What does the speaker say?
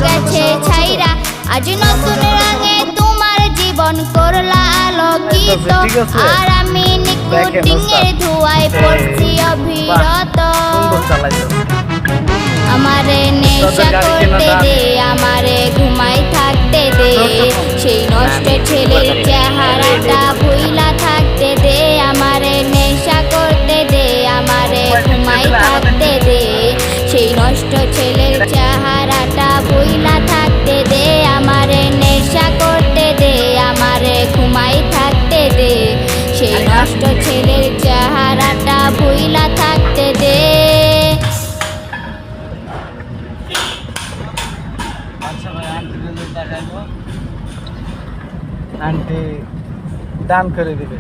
গেছে ছাইরা, আজ নতুন রঙে তোমার জীবন করলা আলোকিত। আর আমি নিকোটিন এর ধোঁয়ায় পড়ছি অবিরত। আমারে নেশা করতে দে, আমারে ঘুমাই থাকতে দে, সেই নষ্ট ছেলের চেহারাটা ভুইলা থাকতে দে। আমারে নেশা করতে দে, আমারে ঘুমাই থাকতে দে, সেই নষ্ট ছেলের চেহারাটা ভুইলা থাকতে দে। আমারে নেশা করতে দে, আমারে ঘুমাই থাকতে দে, সেই নষ্ট ছেলের চেহারাটা ভুইলা থাকতে দে। আন্টি দান করে দিবে।